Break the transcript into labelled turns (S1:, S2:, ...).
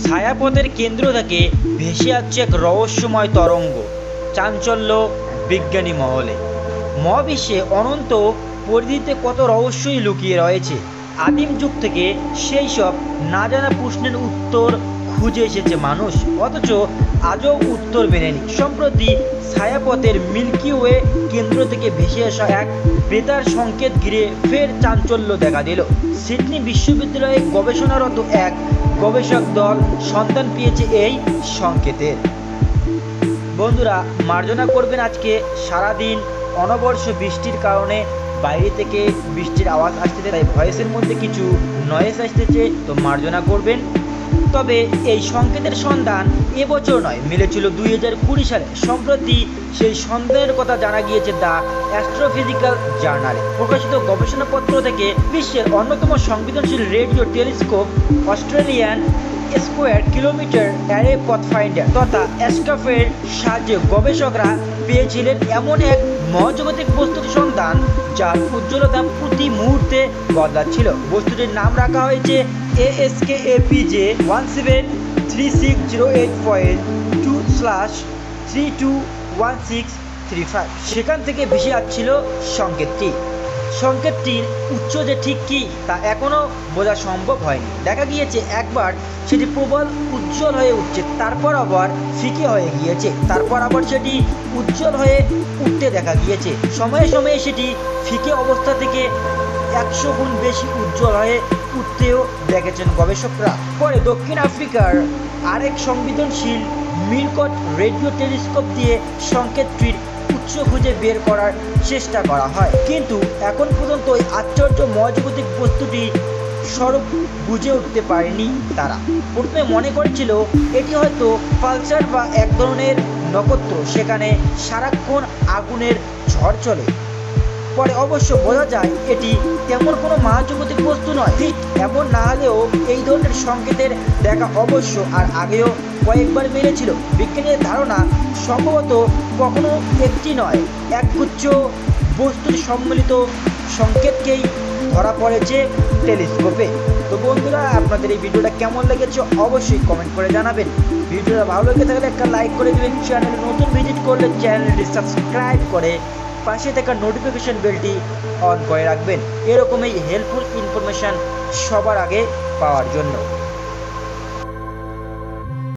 S1: ছায়াপথের কেন্দ্র থেকে ভেসে আসছে এক রহস্যময় তরঙ্গ। চাঞ্চল্য বিজ্ঞানী মহলে। মহাবিশ্বে অনন্ত পরিধিতে কত রহস্যই লুকিয়ে রয়েছে। আদিম যুগ থেকে সেই সব না জানা প্রশ্নের উত্তর খুঁজে এসেছে মানুষ, অথচ আজও উত্তর মেলেনি। সম্প্রতি ছায়াপথের মিল্কি ওয়ে কেন্দ্র থেকে ভেসে আসা এক বেতার সংকেত ঘিরে ফের চাঞ্চল্য দেখা দিল। সিডনি বিশ্ববিদ্যালয়ে গবেষণারত এক গবেষক দল সন্ধান পেয়েছে এই সংকেতের। বন্ধুরা, মার্জনা করবেন, আজকে সারাদিন অনবর্ষ বৃষ্টির কারণে বাইরে থেকে বৃষ্টির আওয়াজ আসতেছে, তাই ভয়েসের মধ্যে কিছু নয়েজ আসতেছে, তো মার্জনা করবেন। তবে এই সংকেতের সন্ধান এবছর নয়, মিলেছিল 2020 সালে। সম্প্রতি সেই সন্ধানের কথা জানা গিয়েছে দ্য অ্যাস্ট্রোফিজিক্যাল জার্নালে প্রকাশিত গবেষণাপত্র থেকে। বিশ্বের অন্যতম সংবেদনশীল radio telescope Australian square kilometre array pathfinder তথা এসকাফের সাহায্যে গবেষকরা পেয়েছিলেন এমন এক মহাজাগতিক বস্তুর সন্ধান যার উজ্জ্বলতা প্রতি মুহূর্তে বদলাচ্ছিল। বস্তুটির নাম রাখা হয়েছে ASKAPJ 173608.2/321635। সেখান থেকে ভেসে আসছিল সংকেতটির উচ্চ যে ঠিক কী তা এখনও বোঝা সম্ভব হয়নি। দেখা গিয়েছে একবার সেটি প্রবল উজ্জ্বল হয়ে উঠছে, তারপর আবার ফিকে হয়ে গিয়েছে, তারপর আবার সেটি উজ্জ্বল হয়ে উঠতে দেখা গিয়েছে। সময়ে সময়ে সেটি ফিকে অবস্থা থেকে 100 গুণ বেশি উজ্জ্বল হয়ে উঠতেও দেখেছেন গবেষকরা। পরে দক্ষিণ আফ্রিকার আরেক সংবেদনশীল মিরকট রেডিও টেলিস্কোপ দিয়ে সংকেতটির উৎস খুঁজে বের করার চেষ্টা করা হয়, কিন্তু এখন পর্যন্ত ওই আশ্চর্য মহাজাগতিক বস্তুটি স্বরূপ বুঝে উঠতে পারেনি তারা। প্রথমে মনে করেছিল এটি হয়তো পালসার বা এক ধরনের নক্ষত্র, সেখানে সারাক্ষণ আগুনের ঝড় চলে। পরে অবশ্য বোঝা যায় এটি তেমন কোনো মহাজাগতিক বস্তু নয়। ঠিক এমন না হলেও এই ধরনের সংকেতের দেখা অবশ্য আর আগেও কয়েকবার মিলেছিল। বিজ্ঞানীদের ধারণা সম্ভবত কখনো একটি নয়, একগুচ্ছ বস্তুর সম্মিলিত সংকেতকেই ধরা পড়েছে টেলিস্কোপে। তো বন্ধুরা, আপনাদের এই ভিডিওটা কেমন লেগেছে অবশ্যই কমেন্ট করে জানাবেন। ভিডিওটা ভালো লেগে থাকলে একটা লাইক করে দেবেন। চ্যানেলে নতুন ভিজিট করলে চ্যানেলটি সাবস্ক্রাইব করে পাশে থাকা নোটিফিকেশন বেলটি অন করে রাখবেন, এরকমই হেল্পফুল ইনফরমেশান সবার আগে পাওয়ার জন্য।